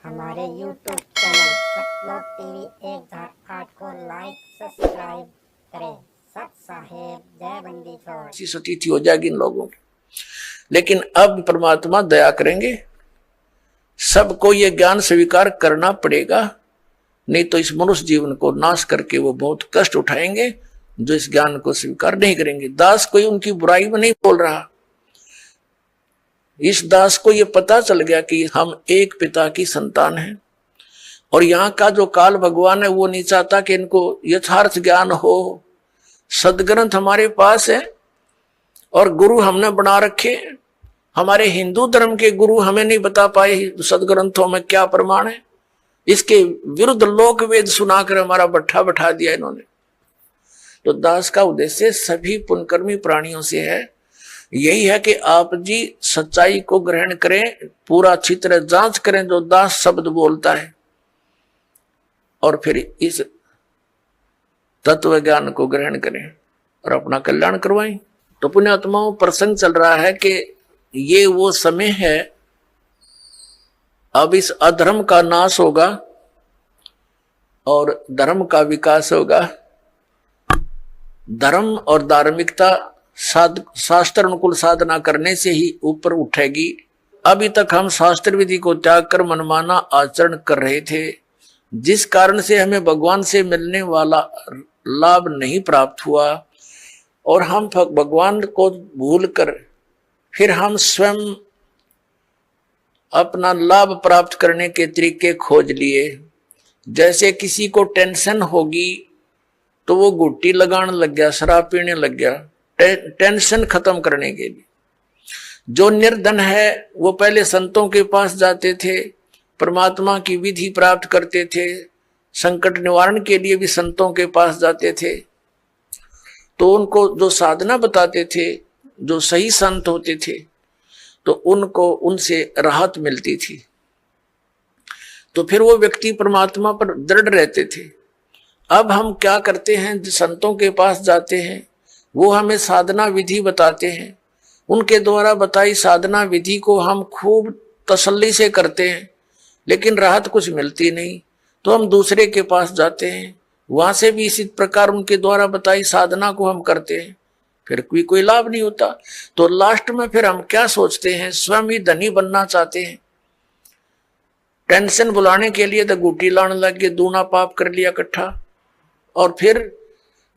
हमारे YouTube channel सतलोक TV 1008 को like subscribe करें। सत साहेब जय बंदी छोड़। ऐसी सतीथि हो जाएगी इन लोगों की। लेकिन अब परमात्मा दया करेंगे, सबको ये ज्ञान स्वीकार करना पड़ेगा, नहीं तो इस मनुष्य जीवन को नाश करके वो बहुत कष्ट उठाएंगे जो इस ज्ञान को स्वीकार नहीं करेंगे। दास कोई उनकी बुराई में नहीं बोल रहा। इस दास को ये पता चल गया कि हम एक पिता की संतान हैं और यहाँ का जो काल भगवान है वो नहीं चाहता कि इनको यथार्थ ज्ञान हो। सदग्रंथ हमारे पास है और गुरु हमने बना रखे। हमारे हिंदू धर्म के गुरु हमें नहीं बता पाए सदग्रंथों में क्या प्रमाण है। इसके विरुद्ध लोक वेद सुनाकर हमारा बट्ठा बैठा दिया इन्होंने। तो दास का उद्देश्य सभी पुण्यकर्मी प्राणियों से है, यही है कि आप जी सच्चाई को ग्रहण करें, पूरा अच्छी तरह जांच करें जो दास शब्द बोलता है और फिर इस तत्व ज्ञान को ग्रहण करें और अपना कल्याण करवाएं। तो पुण्यात्माओं, प्रसंग चल रहा है कि ये वो समय है, अब इस अधर्म का नाश होगा और धर्म का विकास होगा। धर्म और धार्मिकता शास्त्र अनुकूल साधना करने से ही ऊपर उठेगी। अभी तक हम शास्त्र विधि को त्याग कर मनमाना आचरण कर रहे थे, जिस कारण से हमें भगवान से मिलने वाला लाभ नहीं प्राप्त हुआ और हम भगवान को भूलकर फिर हम स्वयं अपना लाभ प्राप्त करने के तरीके खोज लिए। जैसे किसी को टेंशन होगी तो वो गुट्टी लगाने लग गया, शराब पीने लग गया, टेंशन खत्म करने के लिए। जो निर्धन है वो पहले संतों के पास जाते थे, परमात्मा की विधि प्राप्त करते थे, संकट निवारण के लिए भी संतों के पास जाते थे। तो उनको जो साधना बताते थे, जो सही संत होते थे, तो उनको उनसे राहत मिलती थी। तो फिर वो व्यक्ति परमात्मा पर दृढ़ रहते थे। अब हम क्या करते हैं, संतों के पास जाते हैं, वो हमें साधना विधि बताते हैं, उनके द्वारा बताई साधना विधि को हम खूब तसल्ली से करते हैं, लेकिन राहत कुछ मिलती नहीं। तो हम दूसरे के पास जाते हैं, वहां से भी इसी प्रकार उनके द्वारा बताई साधना को हम करते हैं, फिर कोई लाभ नहीं होता। तो लास्ट में फिर हम क्या सोचते हैं, स्वयं ही धनी बनना चाहते हैं। टेंशन बुलाने के लिए तो गुटी लाने लग गए, दूना पाप कर लिया इकट्ठा, और फिर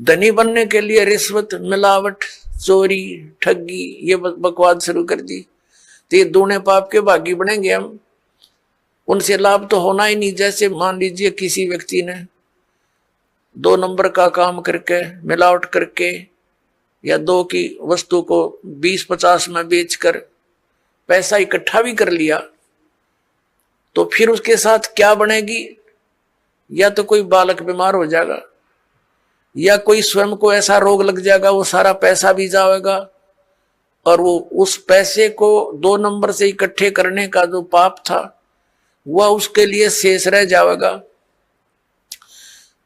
धनी बनने के लिए रिश्वत, मिलावट, चोरी, ठगी, ये बकवाद शुरू कर दी। तो ये दूने पाप के भागी बनेंगे हम, उनसे लाभ तो होना ही नहीं। जैसे मान लीजिए किसी व्यक्ति ने 2 नंबर का काम करके, मिलावट करके, या 2 की वस्तु को 20-50 में बेचकर पैसा इकट्ठा भी कर लिया, तो फिर उसके साथ क्या बनेगी? या तो कोई बालक बीमार हो जाएगा, या कोई स्वयं को ऐसा रोग लग जाएगा, वो सारा पैसा भी जाएगा, और वो उस पैसे को 2 नंबर से इकट्ठे करने का जो पाप था वह उसके लिए शेष रह जाएगा।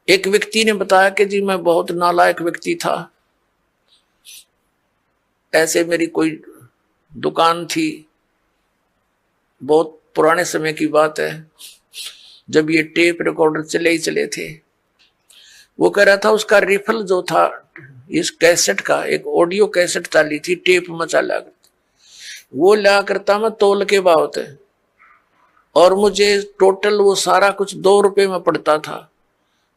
एक व्यक्ति ने बताया कि जी मैं बहुत नालायक व्यक्ति था, ऐसे मेरी कोई दुकान थी, बहुत पुराने समय की बात है, जब ये टेप रिकॉर्डर चले ही चले थे। वो कह रहा था उसका रिफल जो था इस कैसेट का, एक ऑडियो कैसेट चाली थी, टेप में चला करता, वो ला करता मैं तोल के बावत है, और मुझे टोटल वो सारा कुछ 2 रुपए में पड़ता था।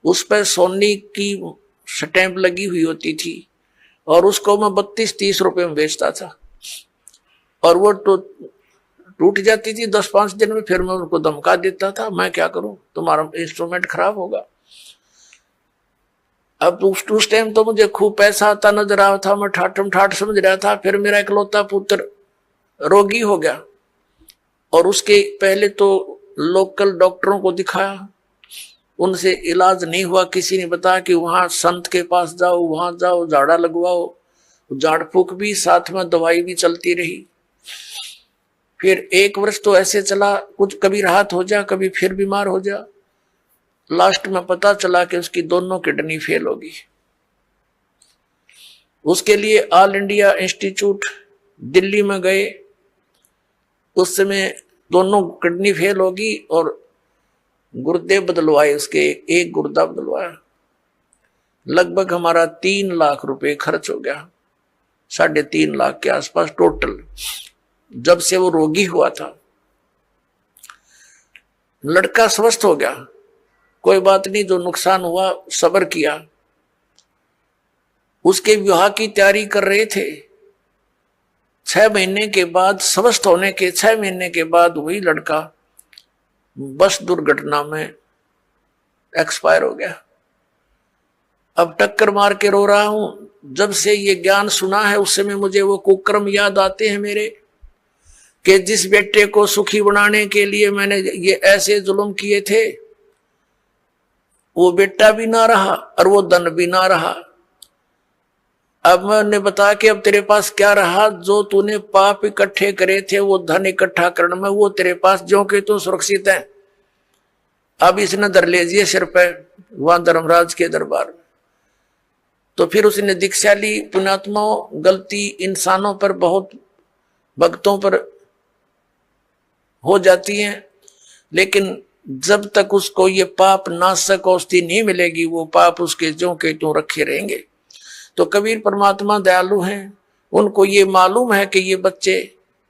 उस पर सोनी की स्टैंप लगी हुई होती थी और उसको मैं 32-30 रुपए में बेचता था, और वो टूट जाती थी 10-5 दिन में। फिर मैं उनको धमका देता था, मैं क्या करूं, तुम्हारा इंस्ट्रूमेंट खराब होगा। अब उस टाइम तो मुझे खूब पैसा आता नजर आ था, मैं ठाठम ठाठ समझ रहा था। फिर मेरा इकलौता पुत्र रोगी हो गया, और उसके पहले तो लोकल डॉक्टरों को दिखाया, उनसे इलाज नहीं हुआ। किसी ने बताया कि वहां संत के पास जाओ, वहां जाओ, झाड़ा लगवाओ, झाड़ फूक भी साथ में दवाई भी चलती रही। फिर 1 वर्ष तो ऐसे चला, कुछ कभी राहत हो जा, कभी फिर बीमार हो जा। लास्ट में पता चला कि उसकी दोनों किडनी फेल होगी। उसके लिए ऑल इंडिया इंस्टीट्यूट दिल्ली में गए, उस समय दोनों किडनी फेल होगी और गुर्दे बदलवाए, उसके एक गुर्दा बदलवाया। लगभग हमारा 3 लाख रुपए खर्च हो गया, 3.5 लाख के आसपास टोटल, जब से वो रोगी हुआ था। लड़का स्वस्थ हो गया, कोई बात नहीं, जो नुकसान हुआ सब्र किया। उसके विवाह की तैयारी कर रहे थे। 6 महीने के बाद, स्वस्थ होने के 6 महीने के बाद वही लड़का बस दुर्घटना में एक्सपायर हो गया। अब टक्कर मार के रो रहा हूं। जब से ये ज्ञान सुना है उस समय मुझे वो कुकर्म याद आते हैं मेरे, कि जिस बेटे को सुखी बनाने के लिए मैंने ये ऐसे जुल्म किए थे, वो बेटा भी ना रहा और वो धन भी ना रहा। अब मैंने बता कि अब तेरे पास क्या रहा? जो तूने पाप इकट्ठे करे थे वो धन इकट्ठा करने में, वो तेरे पास ज्यों के तो सुरक्षित है। अब इसने धर लीजिए सिर पे, वहां धर्मराज के दरबार में। तो फिर उसने दीक्षा ली। पुण्यात्माओं, गलती इंसानों पर, बहुत भक्तों पर हो जाती है, लेकिन जब तक उसको ये पाप नाशक औषधि नहीं मिलेगी, वो पाप उसके ज्यों के त्यों रखे रहेंगे। तो कबीर परमात्मा दयालु हैं, उनको ये मालूम है कि ये बच्चे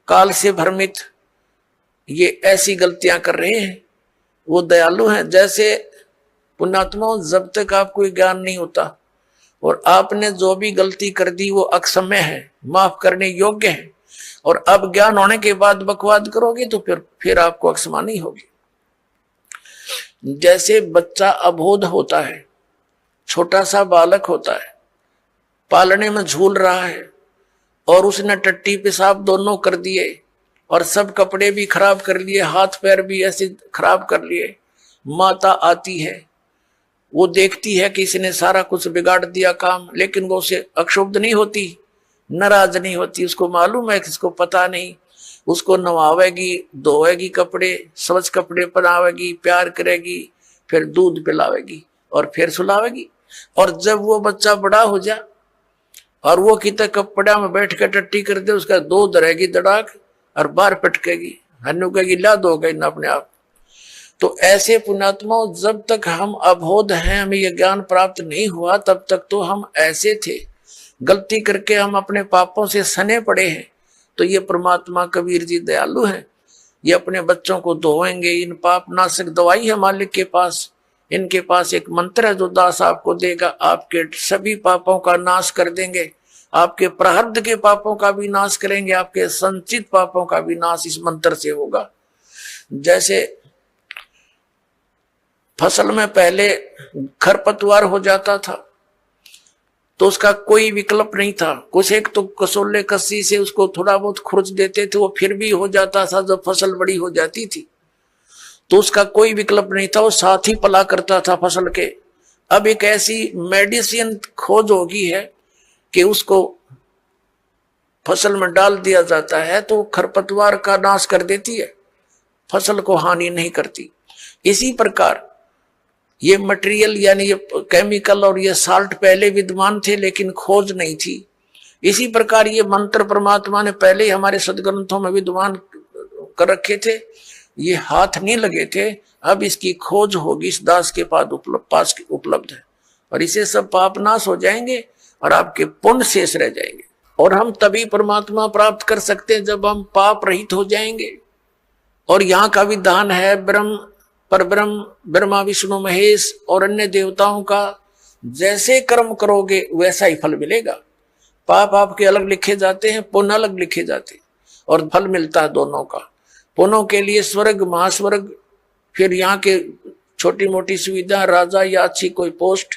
काल से भ्रमित ये ऐसी गलतियां कर रहे हैं। वो दयालु हैं। जैसे पुण्यात्माओं, जब तक आपको ज्ञान नहीं होता और आपने जो भी गलती कर दी वो अक्षम्य है, माफ करने योग्य है, और अब ज्ञान होने के बाद बकवाद करोगे तो फिर आपको अक्षमा नहीं होगी। जैसे बच्चा अबोध होता है, छोटा सा बालक होता है, पालने में झूल रहा है, और उसने टट्टी पेशाब दोनों कर दिए और सब कपड़े भी खराब कर लिए, हाथ पैर भी ऐसे खराब कर लिए। माता आती है, वो देखती है कि इसने सारा कुछ बिगाड़ दिया काम, लेकिन वो उसे अक्षुब्ध नहीं होती, नाराज नहीं होती। उसको मालूम है कि इसको पता नहीं। उसको नवावेगी, धोएगी कपड़े, स्वच्छ कपड़े पहनावेगी, प्यार करेगी, फिर दूध पिलावेगी और फिर सुलावेगी। और जब वो बच्चा बड़ा हो जा और वो कितने कपड़ा में बैठ कर टट्टी कर दे, उसका दूध रहेगी दड़ाक और बाहर पटकेगी, हन्नू कहेगी ला दो गई ना अपने आप। तो ऐसे पुण्यात्माओं, जब तक हम अबोध हैं, हमें यह ज्ञान प्राप्त नहीं हुआ, तब तक तो हम ऐसे थे, गलती करके हम अपने पापों से सने पड़े हैं। तो ये परमात्मा कबीर जी दयालु हैं, ये अपने बच्चों को धोएंगे। इन पाप नाशक दवाई है मालिक के पास, इनके पास एक मंत्र है जो दास आपको देगा, आपके सभी पापों का नाश कर देंगे, आपके प्रारब्ध के पापों का भी नाश करेंगे, आपके संचित पापों का भी नाश इस मंत्र से होगा। जैसे फसल में पहले खरपतवार हो जाता था तो उसका कोई विकल्प नहीं था, कुछ एक तो कसोले कस्सी से उसको थोड़ा बहुत खुरच देते थे, वो फिर भी हो जाता था। जब फसल बड़ी हो जाती थी तो उसका कोई विकल्प नहीं था, वो साथ ही पला करता था फसल के। अब एक ऐसी मेडिसिन खोज होगी है कि उसको फसल में डाल दिया जाता है तो खरपतवार का नाश कर देती है, फसल को हानि नहीं करती। इसी प्रकार ये मटेरियल यानी ये केमिकल और ये साल्ट पहले विद्यमान थे लेकिन खोज नहीं थी। इसी प्रकार ये मंत्र परमात्मा ने पहले ही हमारे सदग्रंथों में विद्यमान कर रखे थे, ये हाथ नहीं लगे थे। अब इसकी खोज होगी, इस दास के पास उपलब्ध है, और इसे सब पाप नाश हो जाएंगे और आपके पुण्य शेष रह जाएंगे। और हम तभी परमात्मा प्राप्त कर सकते हैं जब हम पाप रहित हो जाएंगे। और यहाँ का विधान है परब्रह्म ब्रह्मा विष्णु महेश और अन्य देवताओं का जैसे कर्म करोगे वैसा ही फल मिलेगा। पाप आपके अलग लिखे जाते हैं, पुण्य अलग लिखे जाते हैं, और फल मिलता है दोनों का। पुण्यों के लिए स्वर्ग महास्वर्ग, फिर यहाँ के छोटी मोटी सुविधा, राजा या अच्छी कोई पोस्ट,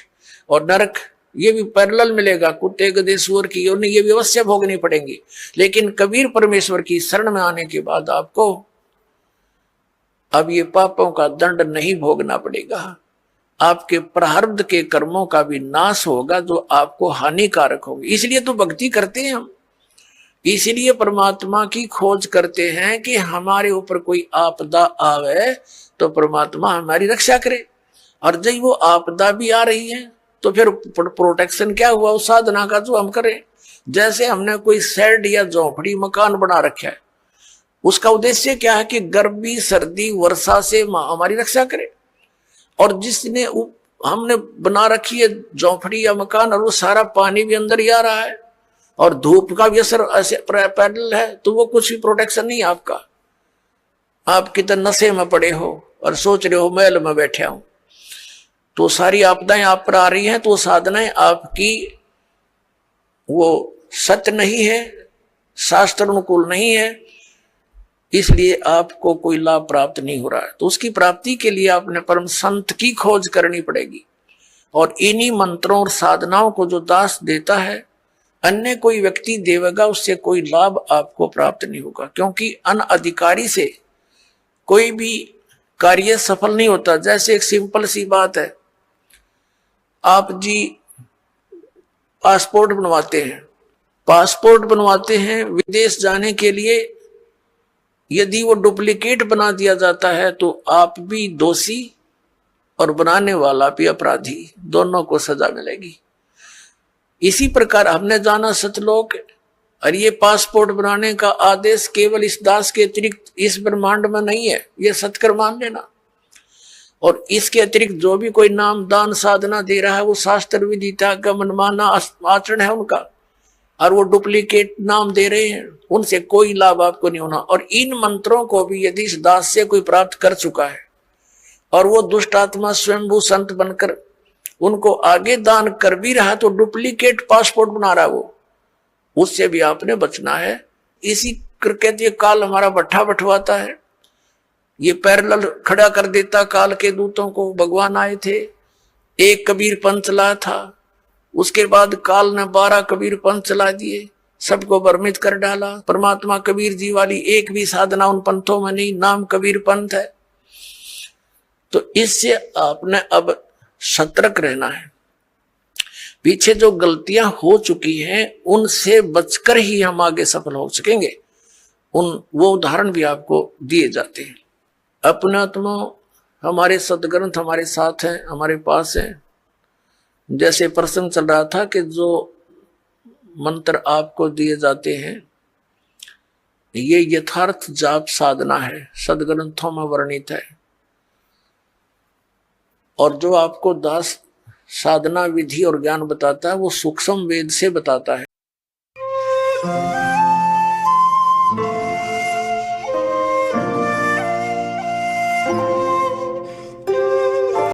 और नरक ये भी पैरेलल मिलेगा। कुत्ते गधे सूअर की योनि ये भी अवश्य भोगनी पड़ेंगी, लेकिन कबीर परमेश्वर की शरण में आने के बाद आपको अब ये पापों का दंड नहीं भोगना पड़ेगा। आपके प्रारब्ध के कर्मों का भी नाश होगा जो आपको हानिकारक होंगे। इसलिए तो भक्ति करते हैं हम, इसलिए परमात्मा की खोज करते हैं कि हमारे ऊपर कोई आपदा आवे तो परमात्मा हमारी रक्षा करे। और जब वो आपदा भी आ रही है तो फिर प्रोटेक्शन क्या हुआ उस साधना का जो हम करें। जैसे हमने कोई शेड या झोपड़ी मकान बना रखा है, उसका उद्देश्य क्या है कि गर्मी सर्दी वर्षा से हमारी रक्षा करे। और जिसने हमने बना रखी है झोंपड़ी या मकान, और वो सारा पानी भी अंदर ही आ रहा है और धूप का भी असर ऐसे पैदल है, तो वो कुछ भी प्रोटेक्शन नहीं आपका। आप कितने नशे में पड़े हो और सोच रहे हो महल में बैठे हूं, तो सारी आपदाएं आप पर आ रही हैं, तो साधनाएं आपकी वो सत्य नहीं है, शास्त्र अनुकूल नहीं है, इसलिए आपको कोई लाभ प्राप्त नहीं हो रहा है। तो उसकी प्राप्ति के लिए आपने परम संत की खोज करनी पड़ेगी, और इन्हीं मंत्रों और साधनाओं को जो दास देता है, अन्य कोई व्यक्ति देवेगा, उससे कोई लाभ आपको प्राप्त नहीं होगा, क्योंकि अनअधिकारी से कोई भी कार्य सफल नहीं होता। जैसे एक सिंपल सी बात है, आप जी पासपोर्ट बनवाते हैं विदेश जाने के लिए, यदि वो डुप्लीकेट बना दिया जाता है तो आप भी दोषी और बनाने वाला भी अपराधी, दोनों को सजा मिलेगी। इसी प्रकार हमने जाना सतलोक, और ये पासपोर्ट बनाने का आदेश केवल इस दास के अतिरिक्त इस ब्रह्मांड में नहीं है, ये सत्कर मान लेना। और इसके अतिरिक्त जो भी कोई नाम दान साधना दे रहा है, वो शास्त्र विदिता का मनमाना आचरण है उनका, और वो डुप्लीकेट नाम दे रहे हैं, उनसे कोई लाभ आपको नहीं होना। और इन मंत्रों को भी यदि इस दास से कोई प्राप्त कर चुका है और वो दुष्ट आत्मा स्वयंभू संत बनकर उनको आगे दान कर भी रहा, तो डुप्लीकेट पासपोर्ट बना रहा वो, उससे भी आपने बचना है। इसी करके काल हमारा भट्ठा बंटवाता है, ये पैरेलल खड़ा कर देता काल के दूतों को। भगवान आए थे, एक कबीर पंथ चला था, उसके बाद काल ने 12 कबीर पंथ चला दिए, सबको भ्रमित कर डाला। परमात्मा कबीर जी वाली एक भी साधना उन पंथों में नहीं, नाम कबीर पंथ है। तो इससे आपने अब सतर्क रहना है। पीछे जो गलतियां हो चुकी हैं उनसे बचकर ही हम आगे सफल हो सकेंगे। वो उदाहरण भी आपको दिए जाते हैं। अपना तो हमारे सदग्रंथ हमारे साथ हैं, हमारे पास हैं। जैसे प्रसंग चल रहा था कि जो मंत्र आपको दिए जाते हैं ये यथार्थ जाप साधना है, सदग्रंथों में वर्णित है। और जो आपको दास साधना विधि और ज्ञान बताता है वो सूक्ष्म वेद से बताता है।